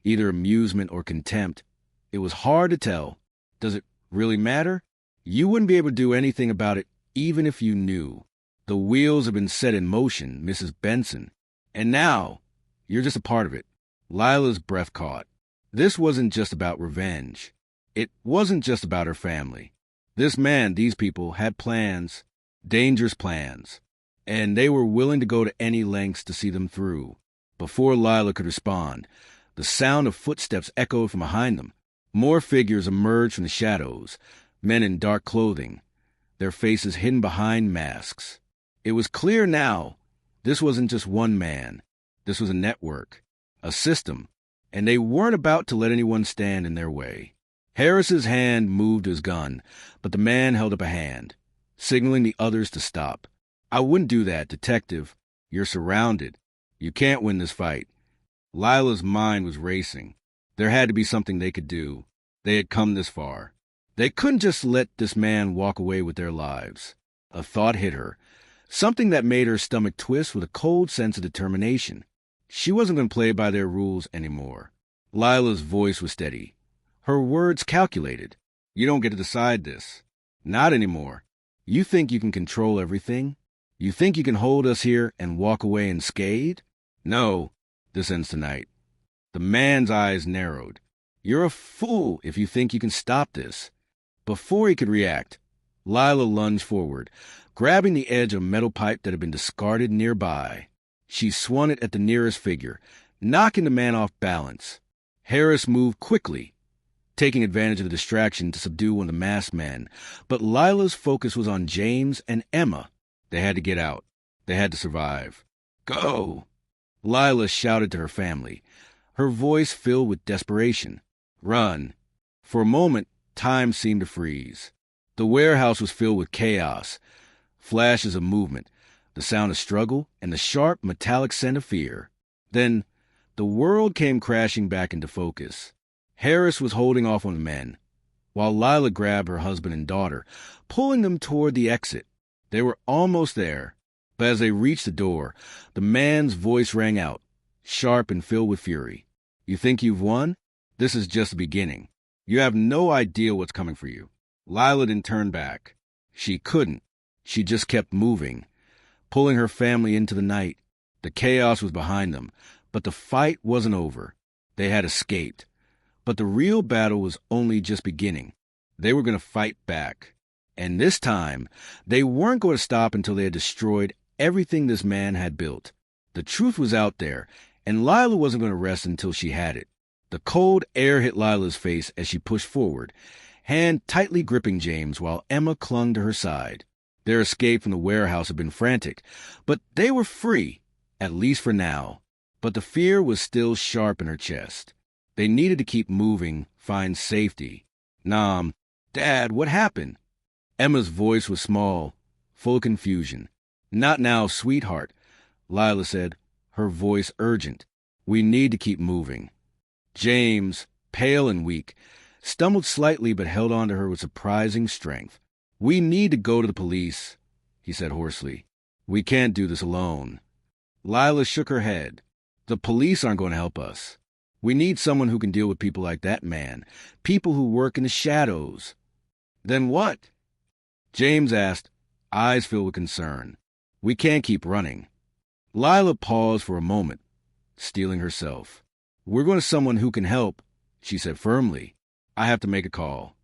either amusement or contempt. It was hard to tell. Does it really matter? You wouldn't be able to do anything about it even if you knew. The wheels have been set in motion, Mrs. Benson. And now, you're just a part of it. Lila's breath caught. This wasn't just about revenge. It wasn't just about her family. This man, these people, had plans, dangerous plans, and they were willing to go to any lengths to see them through. Before Lila could respond, the sound of footsteps echoed from behind them. More figures emerged from the shadows, men in dark clothing, their faces hidden behind masks. It was clear now, this wasn't just one man. This was a network, a system, and they weren't about to let anyone stand in their way. Harris's hand moved his gun, but the man held up a hand, signaling the others to stop. I wouldn't do that, Detective. You're surrounded. You can't win this fight. Lila's mind was racing. There had to be something they could do. They had come this far. They couldn't just let this man walk away with their lives. A thought hit her, something that made her stomach twist with a cold sense of determination. She wasn't going to play by their rules anymore. Lila's voice was steady, her words calculated. You don't get to decide this. Not anymore. You think you can control everything? You think you can hold us here and walk away unscathed? No, this ends tonight. The man's eyes narrowed. You're a fool if you think you can stop this. Before he could react, Lila lunged forward, grabbing the edge of a metal pipe that had been discarded nearby. She swung it at the nearest figure, knocking the man off balance. Harris moved quickly, taking advantage of the distraction to subdue one of the masked men, but Lila's focus was on James and Emma. They had to get out. They had to survive. Go! Lila shouted to her family, her voice filled with desperation. Run! For a moment, time seemed to freeze. The warehouse was filled with chaos, flashes of movement, the sound of struggle, and the sharp, metallic scent of fear. Then, the world came crashing back into focus. Harris was holding off on the men, while Lila grabbed her husband and daughter, pulling them toward the exit. They were almost there, but as they reached the door, the man's voice rang out, sharp and filled with fury. You think you've won? This is just the beginning. You have no idea what's coming for you. Lila didn't turn back. She couldn't. She just kept moving, pulling her family into the night. The chaos was behind them, but the fight wasn't over. They had escaped. But the real battle was only just beginning. They were going to fight back. And this time, they weren't going to stop until they had destroyed everything this man had built. The truth was out there, and Lila wasn't going to rest until she had it. The cold air hit Lila's face as she pushed forward, hand tightly gripping James while Emma clung to her side. Their escape from the warehouse had been frantic, but they were free, at least for now. But the fear was still sharp in her chest. They needed to keep moving, find safety. Dad, what happened? Emma's voice was small, full of confusion. Not now, sweetheart, Lila said, her voice urgent. We need to keep moving. James, pale and weak, stumbled slightly but held on to her with surprising strength. We need to go to the police, he said hoarsely. We can't do this alone. Lila shook her head. The police aren't going to help us. We need someone who can deal with people like that man, people who work in the shadows. Then what? James asked, eyes filled with concern. We can't keep running. Lila paused for a moment, steeling herself. We're going to someone who can help, she said firmly. I have to make a call.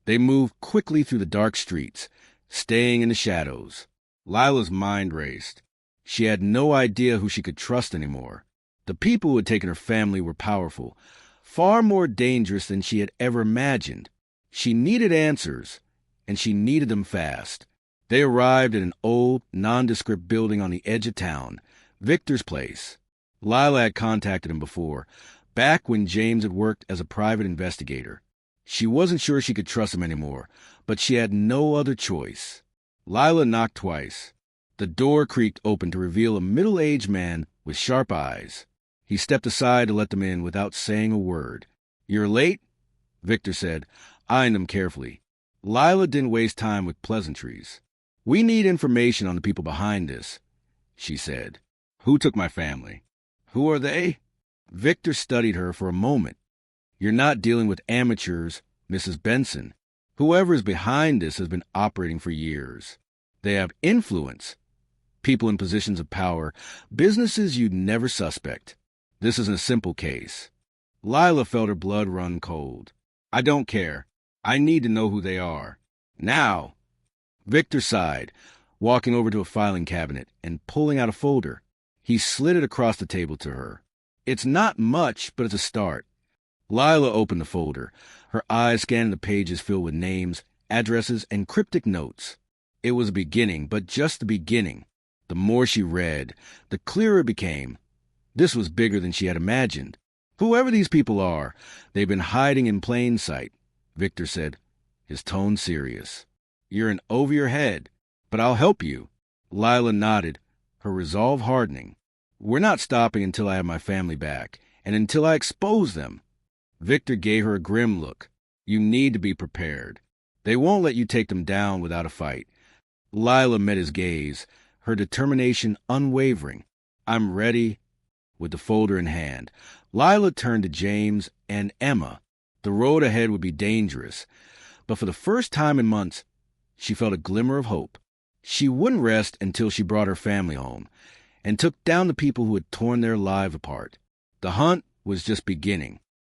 They moved quickly through the dark streets, staying in the shadows. Lila's mind raced. She had no idea who she could trust anymore. The people who had taken her family were powerful, far more dangerous than she had ever imagined. She needed answers, and she needed them fast. They arrived at an old, nondescript building on the edge of town, Victor's place. Lila had contacted him before, back when James had worked as a private investigator. She wasn't sure she could trust him anymore, but she had no other choice. Lila knocked twice. The door creaked open to reveal a middle-aged man with sharp eyes. He stepped aside to let them in without saying a word. You're late? Victor said, eyeing them carefully. Lila didn't waste time with pleasantries. We need information on the people behind this, she said. Who took my family? Who are they? Victor studied her for a moment. You're not dealing with amateurs, Mrs. Benson. Whoever is behind this has been operating for years. They have influence, people in positions of power, businesses you'd never suspect. This isn't a simple case. Lila felt her blood run cold. I don't care. I need to know who they are. Now. Victor sighed, walking over to a filing cabinet and pulling out a folder. He slid it across the table to her. It's not much, but it's a start. Lila opened the folder, her eyes scanning the pages filled with names, addresses, and cryptic notes. It was a beginning, but just the beginning. The more she read, the clearer it became. This was bigger than she had imagined. Whoever these people are, they've been hiding in plain sight, Victor said, his tone serious. You're in over your head, but I'll help you. Lila nodded, her resolve hardening. We're not stopping until I have my family back, and until I expose them. Victor gave her a grim look. You need to be prepared. They won't let you take them down without a fight. Lila met his gaze, her determination unwavering. I'm ready. With the folder in hand, Lila turned to James and Emma. The road ahead would be dangerous, but for the first time in months, she felt a glimmer of hope. She wouldn't rest until she brought her family home and took down the people who had torn their lives apart. The hunt was just beginning.